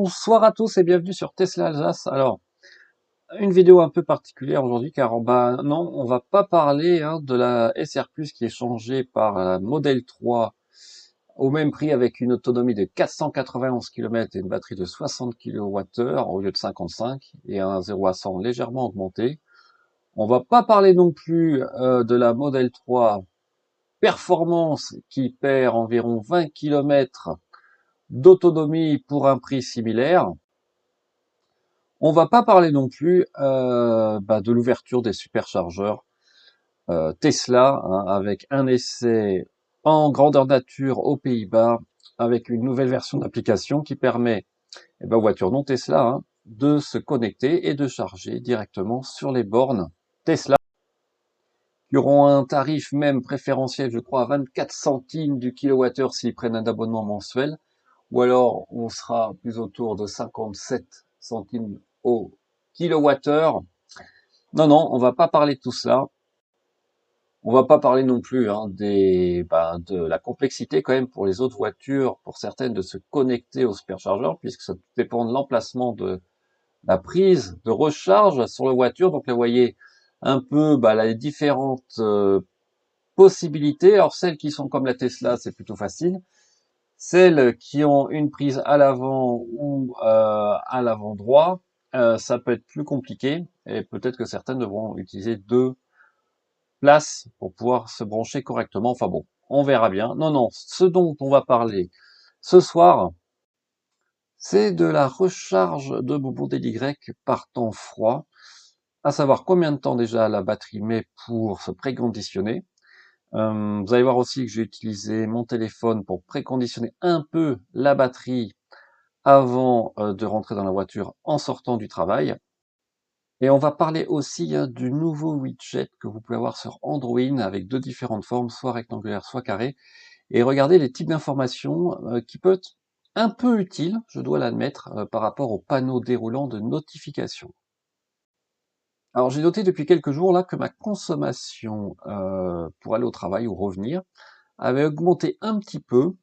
Bonsoir à tous et bienvenue sur Tesla Alsace. Alors, une vidéo un peu particulière aujourd'hui car non, on va pas parler de la SR+ qui est changée par la Model 3 au même prix avec une autonomie de 491 km et une batterie de 60 kWh au lieu de 55 et un 0 à 100 légèrement augmenté. On va pas parler non plus de la Model 3 Performance qui perd environ 20 km d'autonomie pour un prix similaire. On va pas parler non plus de l'ouverture des superchargeurs Tesla, avec un essai en grandeur nature aux Pays-Bas, avec une nouvelle version d'application qui permet aux voitures non Tesla de se connecter et de charger directement sur les bornes Tesla, qui auront un tarif même préférentiel, je crois, à 24 centimes du kilowattheure s'ils prennent un abonnement mensuel, ou alors on sera plus autour de 57 centimes au kilowattheure. Non, on va pas parler de tout cela. On va pas parler non plus de la complexité quand même pour les autres voitures, pour certaines, de se connecter au superchargeur, puisque ça dépend de l'emplacement de la prise de recharge sur la voiture. Donc là, vous voyez un peu les différentes possibilités. Alors celles qui sont comme la Tesla, c'est plutôt facile. Celles qui ont une prise à l'avant ou à l'avant droit, ça peut être plus compliqué et peut-être que certaines devront utiliser deux places pour pouvoir se brancher correctement. Enfin bon, on verra bien. Non, ce dont on va parler ce soir, c'est de la recharge de mon modèle Y par temps froid, à savoir combien de temps déjà la batterie met pour se préconditionner. Vous allez voir aussi que j'ai utilisé mon téléphone pour préconditionner un peu la batterie avant de rentrer dans la voiture en sortant du travail. Et on va parler aussi du nouveau widget que vous pouvez avoir sur Android avec deux différentes formes, soit rectangulaire, soit carré. Et regardez les types d'informations qui peuvent être un peu utiles, je dois l'admettre, par rapport au panneau déroulant de notification. Alors j'ai noté depuis quelques jours là que ma consommation pour aller au travail ou revenir avait augmenté un petit peu.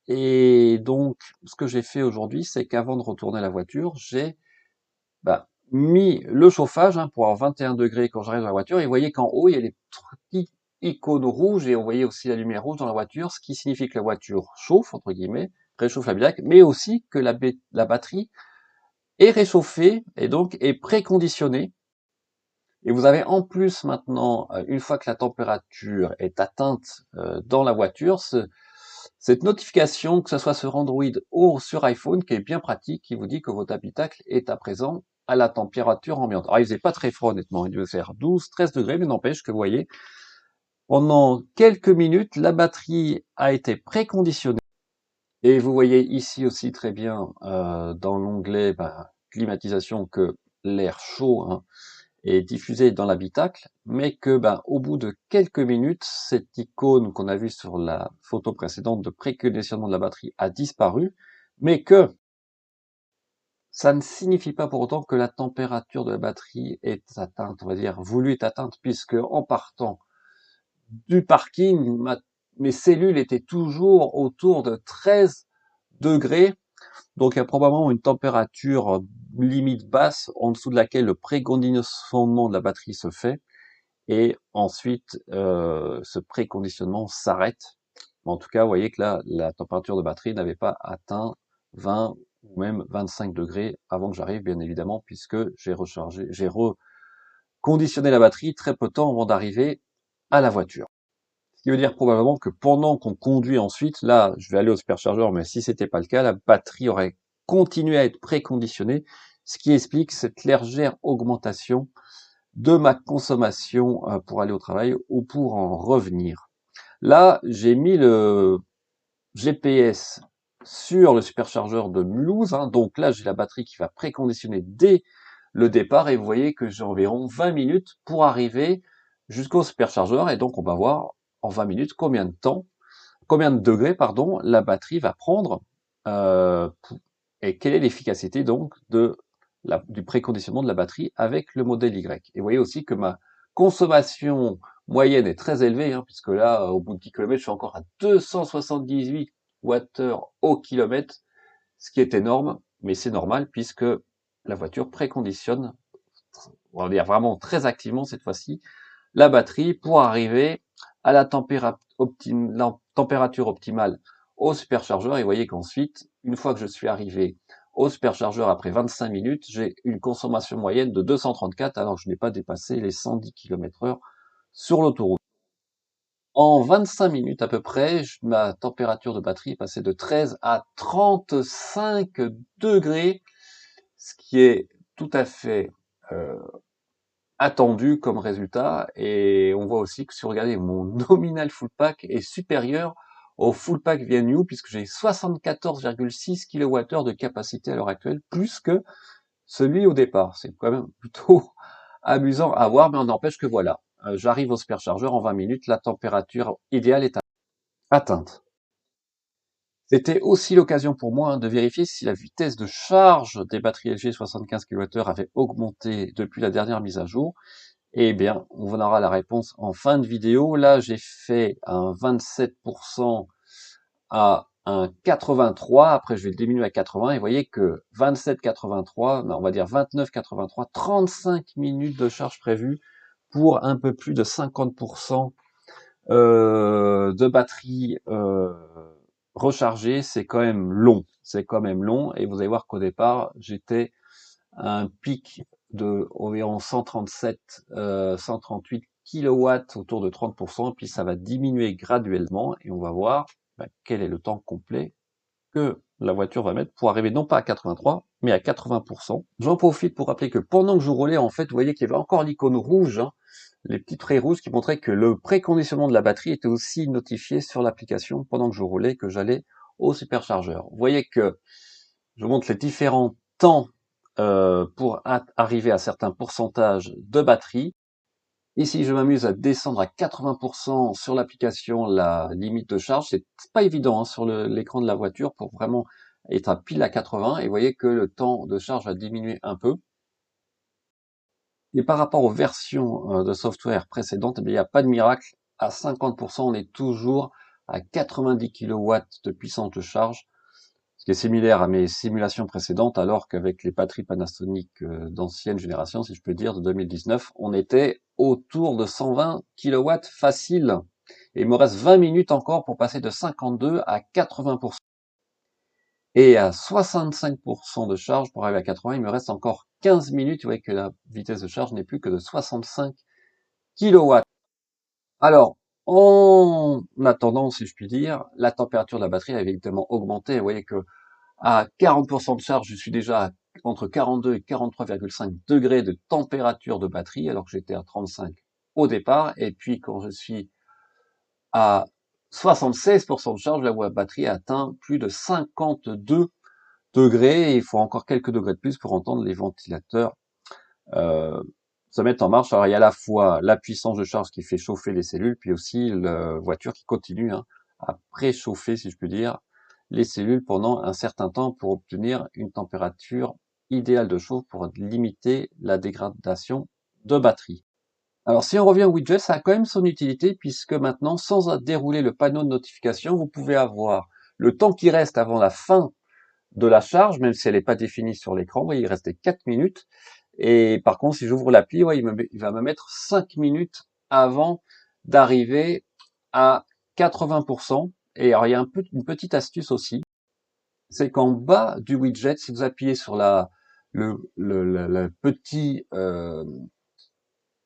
Et donc ce que j'ai fait aujourd'hui, c'est qu'avant de retourner la voiture, j'ai mis le chauffage pour avoir 21 degrés quand j'arrive dans la voiture, et vous voyez qu'en haut, il y a les petites icônes rouges, et on voyait aussi la lumière rouge dans la voiture, ce qui signifie que la voiture chauffe, entre guillemets, réchauffe la bidac, mais aussi que la batterie est réchauffée, et donc est préconditionnée. Et vous avez en plus maintenant, une fois que la température est atteinte dans la voiture, cette notification, que ce soit sur Android ou sur iPhone, qui est bien pratique, qui vous dit que votre habitacle est à présent à la température ambiante. Alors, il faisait pas très froid, honnêtement. Il devait faire 12, 13 degrés, mais n'empêche que vous voyez, pendant quelques minutes, la batterie a été préconditionnée. Et vous voyez ici aussi très bien, dans l'onglet climatisation, que l'air chaud est diffusé dans l'habitacle, mais que au bout de quelques minutes, cette icône qu'on a vue sur la photo précédente de préconditionnement de la batterie a disparu, mais que ça ne signifie pas pour autant que la température de la batterie est atteinte, on va dire voulue est atteinte, puisque en partant du parking, mes cellules étaient toujours autour de 13 degrés, donc il y a probablement une température limite basse en dessous de laquelle le préconditionnement de la batterie se fait, et ensuite ce préconditionnement s'arrête. En tout cas, vous voyez que là, la température de batterie n'avait pas atteint 20 ou même 25 degrés avant que j'arrive, bien évidemment, puisque j'ai reconditionné la batterie très peu de temps avant d'arriver à la voiture. Ce qui veut dire probablement que pendant qu'on conduit ensuite, là, je vais aller au superchargeur, mais si c'était pas le cas, la batterie aurait continué à être préconditionnée, ce qui explique cette légère augmentation de ma consommation pour aller au travail ou pour en revenir. Là, j'ai mis le GPS sur le superchargeur de Mulhouse, donc là j'ai la batterie qui va préconditionner dès le départ, et vous voyez que j'ai environ 20 minutes pour arriver jusqu'au superchargeur, et donc on va voir en 20 minutes combien de degrés la batterie va prendre, et quelle est l'efficacité donc du préconditionnement de la batterie avec le modèle Y. Et vous voyez aussi que ma consommation moyenne est très élevée, puisque là, au bout de 10 km, je suis encore à 278 Wh au kilomètre, ce qui est énorme. mais c'est normal puisque la voiture préconditionne, on va dire vraiment très activement cette fois-ci, la batterie pour arriver à la température optimale au superchargeur. Et vous voyez qu'ensuite, une fois que je suis arrivé au superchargeur après 25 minutes, j'ai une consommation moyenne de 234 alors que je n'ai pas dépassé les 110 km/h sur l'autoroute. En 25 minutes à peu près, ma température de batterie est passée de 13 à 35 degrés, ce qui est tout à fait attendu comme résultat. Et on voit aussi que si vous regardez, mon nominal full pack est supérieur au full pack VNU puisque j'ai 74,6 kWh de capacité à l'heure actuelle, plus que celui au départ. C'est quand même plutôt amusant à voir, mais on n'empêche que voilà. J'arrive au superchargeur en 20 minutes, la température idéale est atteinte. C'était aussi l'occasion pour moi de vérifier si la vitesse de charge des batteries LG 75 kWh avait augmenté depuis la dernière mise à jour. Eh bien, on aura la réponse en fin de vidéo. Là, j'ai fait un 27% à un 83. Après, je vais le diminuer à 80. Et vous voyez que 27,83, on va dire 29,83, 35 minutes de charge prévue pour un peu plus de 50% de batterie rechargée. C'est quand même long. C'est quand même long. Et vous allez voir qu'au départ, j'étais un pic de environ 137, 138 kilowatts autour de 30%, puis ça va diminuer graduellement et on va voir quel est le temps complet que la voiture va mettre pour arriver non pas à 83, mais à 80%. J'en profite pour rappeler que pendant que je roulais, en fait, vous voyez qu'il y avait encore l'icône rouge, hein, les petites raies rouges qui montraient que le préconditionnement de la batterie était aussi notifié sur l'application pendant que je roulais, que j'allais au superchargeur. Vous voyez que je montre les différents temps pour arriver à certains pourcentages de batterie. Ici, je m'amuse à descendre à 80% sur l'application la limite de charge. C'est pas évident hein, sur l'écran de la voiture pour vraiment être à pile à 80. Et vous voyez que le temps de charge va diminuer un peu. Et par rapport aux versions de software précédentes, il n'y a pas de miracle. À 50%, on est toujours à 90 kW de puissance de charge, ce qui est similaire à mes simulations précédentes, alors qu'avec les batteries Panasonic d'ancienne génération, si je peux dire, de 2019, on était autour de 120 kW facile. Et il me reste 20 minutes encore pour passer de 52 à 80%. Et à 65% de charge, pour arriver à 80, il me reste encore 15 minutes. Vous voyez que la vitesse de charge n'est plus que de 65 kW. Alors, en attendant, si je puis dire, la température de la batterie a évidemment augmenté. Vous voyez que à 40% de charge, je suis déjà entre 42 et 43,5 degrés de température de batterie, alors que j'étais à 35 au départ. Et puis, quand je suis à 76% de charge, la batterie atteint plus de 52 degrés. Et il faut encore quelques degrés de plus pour entendre les ventilateurs euh, se mettre en marche. Alors, il y a à la fois la puissance de charge qui fait chauffer les cellules, puis aussi la voiture qui continue hein, à préchauffer, si je puis dire, les cellules pendant un certain temps pour obtenir une température idéale de chauffe pour limiter la dégradation de batterie. Alors si on revient au widget, ça a quand même son utilité puisque maintenant, sans dérouler le panneau de notification, vous pouvez avoir le temps qui reste avant la fin de la charge, même si elle n'est pas définie sur l'écran. Vous voyez, il restait 4 minutes. Et par contre, si j'ouvre l'appli, ouais, il va me mettre 5 minutes avant d'arriver à 80%. Et alors, il y a une petite astuce aussi, c'est qu'en bas du widget, si vous appuyez sur le petit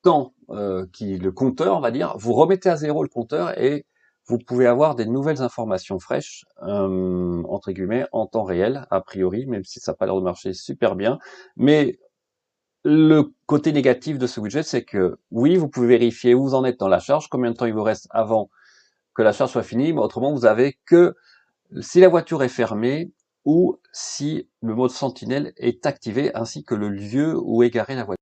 temps le compteur, on va dire, vous remettez à zéro le compteur et vous pouvez avoir des nouvelles informations fraîches, entre guillemets, en temps réel, a priori, même si ça n'a pas l'air de marcher super bien. Mais le côté négatif de ce widget, c'est que oui, vous pouvez vérifier où vous en êtes dans la charge, combien de temps il vous reste avant que la charge soit finie, mais autrement, vous avez que si la voiture est fermée ou si le mode sentinelle est activé, ainsi que le lieu où est garée la voiture.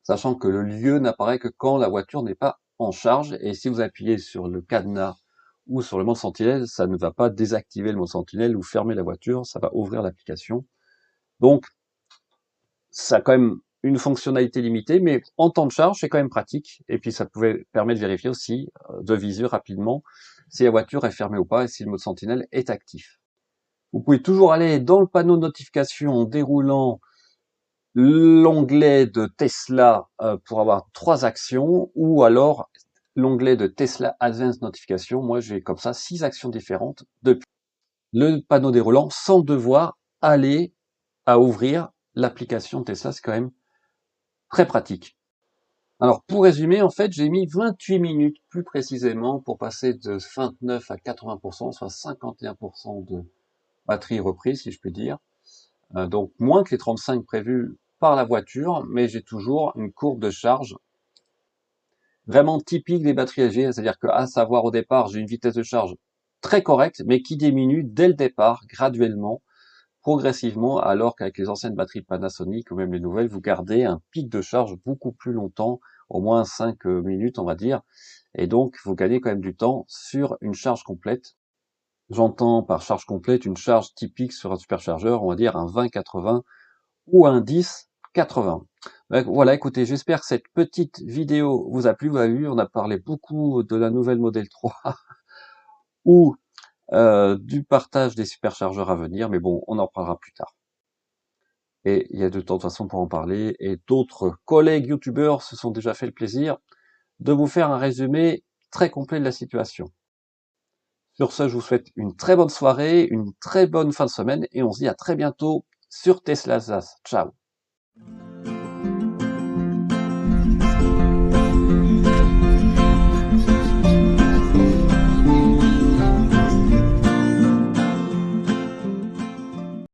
Sachant que le lieu n'apparaît que quand la voiture n'est pas en charge, et si vous appuyez sur le cadenas ou sur le mode sentinelle, ça ne va pas désactiver le mode sentinelle ou fermer la voiture, ça va ouvrir l'application. Donc, ça a quand même une fonctionnalité limitée, mais en temps de charge, c'est quand même pratique. Et puis, ça pouvait permettre de vérifier aussi, de visu rapidement, si la voiture est fermée ou pas et si le mode sentinelle est actif. Vous pouvez toujours aller dans le panneau de notification en déroulant l'onglet de Tesla pour avoir 3 actions, ou alors l'onglet de Tesla Advanced Notification. Moi, j'ai comme ça 6 actions différentes depuis le panneau déroulant sans devoir aller à ouvrir l'application Tesla. C'est quand même très pratique. Alors, pour résumer, en fait, j'ai mis 28 minutes plus précisément pour passer de 29 à 80%, soit 51% de batterie reprise, si je puis dire. Donc, moins que les 35 prévus par la voiture, mais j'ai toujours une courbe de charge vraiment typique des batteries LG, c'est-à-dire qu'à savoir au départ, j'ai une vitesse de charge très correcte, mais qui diminue dès le départ, graduellement, progressivement, alors qu'avec les anciennes batteries Panasonic ou même les nouvelles, vous gardez un pic de charge beaucoup plus longtemps, au moins 5 minutes, on va dire, et donc vous gagnez quand même du temps sur une charge complète. J'entends par charge complète une charge typique sur un superchargeur, on va dire un 20-80 ou un 10-80. Voilà, écoutez, j'espère que cette petite vidéo vous a plu. Vous avez vu, on a parlé beaucoup de la nouvelle Model 3 ou du partage des superchargeurs à venir, mais bon, on en parlera plus tard. Et il y a de toute façon pour en parler, et d'autres collègues youtubeurs se sont déjà fait le plaisir de vous faire un résumé très complet de la situation. Sur ce, je vous souhaite une très bonne soirée, une très bonne fin de semaine, et on se dit à très bientôt sur Tesla Zas. Ciao.